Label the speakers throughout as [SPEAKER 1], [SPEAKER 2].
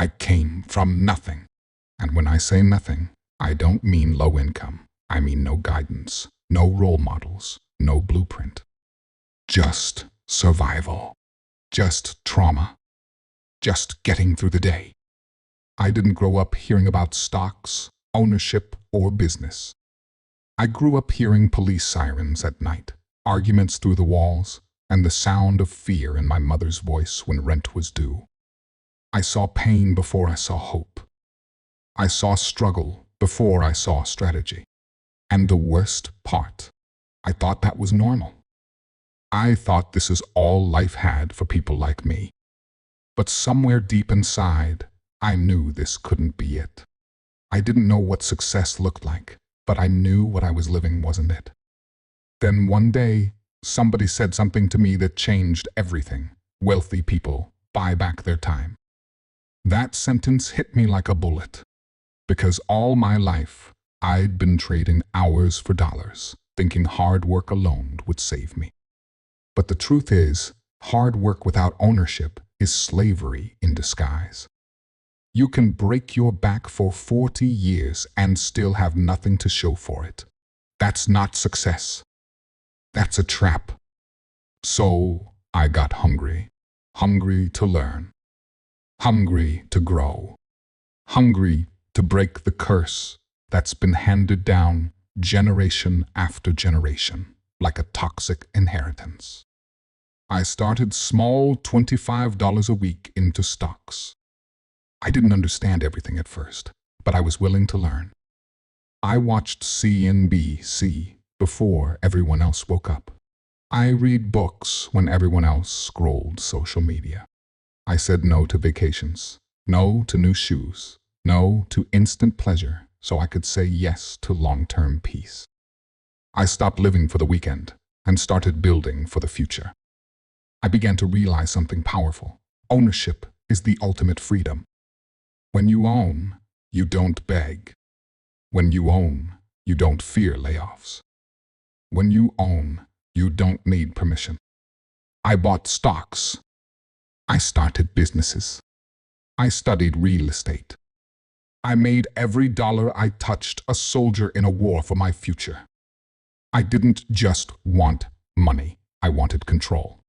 [SPEAKER 1] I came from nothing. And when I say nothing, I don't mean low income. I mean no guidance, no role models, no blueprint. Just survival. Just trauma. Just getting through the day. I didn't grow up hearing about stocks, ownership, or business. I grew up hearing police sirens at night, arguments through the walls, and the sound of fear in my mother's voice when rent was due. I saw pain before I saw hope. I saw struggle before I saw strategy. And the worst part, I thought that was normal. I thought this is all life had for people like me. But somewhere deep inside, I knew this couldn't be it. I didn't know what success looked like, but I knew what I was living wasn't it. Then one day, somebody said something to me that changed everything. Wealthy people buy back their time. That sentence hit me like a bullet, because all my life, I'd been trading hours for dollars, thinking hard work alone would save me. But the truth is, hard work without ownership is slavery in disguise. You can break your back for 40 years and still have nothing to show for it. That's not success. That's a trap. So I got hungry. Hungry to learn. Hungry to grow. Hungry to break the curse that's been handed down generation after generation, like a toxic inheritance. I started small $25 a week into stocks. I didn't understand everything at first, but I was willing to learn. I watched CNBC before everyone else woke up. I read books when everyone else scrolled social media. I said no to vacations, no to new shoes, no to instant pleasure, so I could say yes to long-term peace. I stopped living for the weekend and started building for the future. I began to realize something powerful. Ownership is the ultimate freedom. When you own, you don't beg. When you own, you don't fear layoffs. When you own, you don't need permission. I bought stocks. I started businesses. I studied real estate. I made every dollar I touched a soldier in a war for my future. I didn't just want money. I wanted control.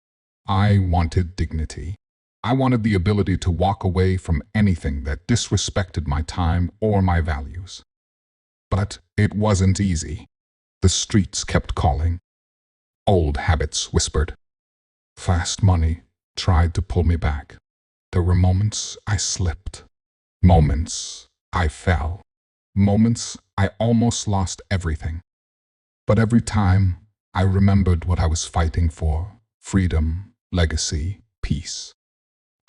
[SPEAKER 1] I wanted dignity. I wanted the ability to walk away from anything that disrespected my time or my values. But it wasn't easy. The streets kept calling. Old habits whispered. Fast money tried to pull me back. There were moments I slipped. Moments I fell. Moments I almost lost everything. But every time I remembered what I was fighting for: freedom, legacy, peace.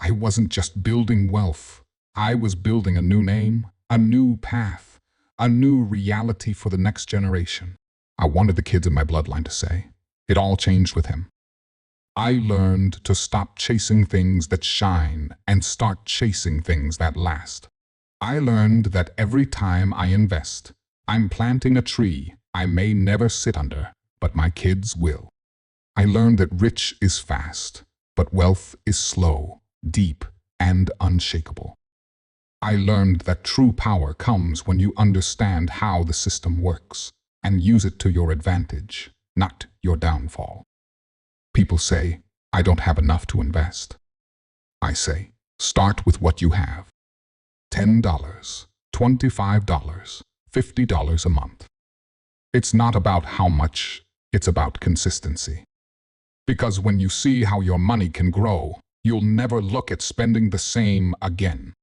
[SPEAKER 1] I wasn't just building wealth. I was building a new name, a new path, a new reality for the next generation. I wanted the kids in my bloodline to say, it all changed with him. I learned to stop chasing things that shine and start chasing things that last. I learned that every time I invest, I'm planting a tree I may never sit under, but my kids will. I learned that rich is fast, but wealth is slow, deep, and unshakable. I learned that true power comes when you understand how the system works and use it to your advantage, not your downfall. People say, I don't have enough to invest. I say, start with what you have. $10, $25, $50 a month. It's not about how much, it's about consistency. Because when you see how your money can grow, you'll never look at spending the same again.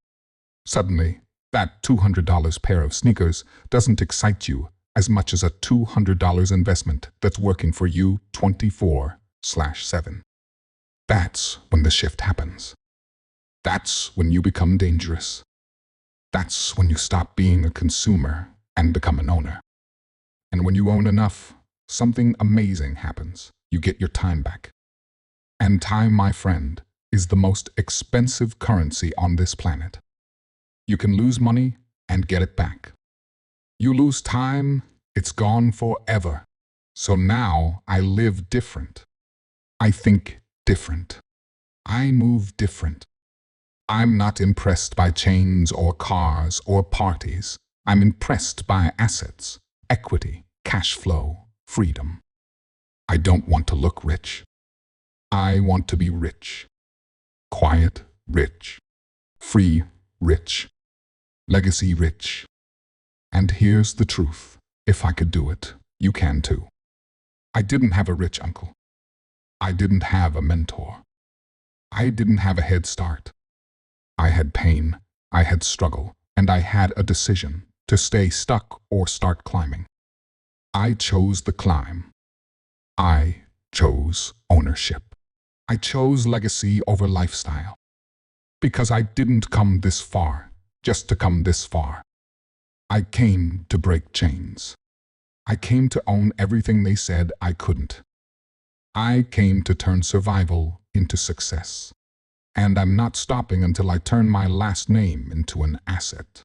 [SPEAKER 1] Suddenly, that $200 pair of sneakers doesn't excite you as much as a $200 investment that's working for you 24/7. That's when the shift happens. That's when you become dangerous. That's when you stop being a consumer and become an owner. And when you own enough, something amazing happens. You get your time back. And time, my friend, is the most expensive currency on this planet. You can lose money and get it back. You lose time, it's gone forever. So now I live different. I think different. I move different. I'm not impressed by chains or cars or parties. I'm impressed by assets, equity, cash flow, freedom. I don't want to look rich. I want to be rich. Quiet, rich. Free, rich. Legacy, rich. And here's the truth. If I could do it, you can too. I didn't have a rich uncle. I didn't have a mentor. I didn't have a head start. I had pain, I had struggle, and I had a decision to stay stuck or start climbing. I chose the climb. I chose ownership. I chose legacy over lifestyle. Because I didn't come this far just to come this far. I came to break chains. I came to own everything they said I couldn't. I came to turn survival into success. And I'm not stopping until I turn my last name into an asset.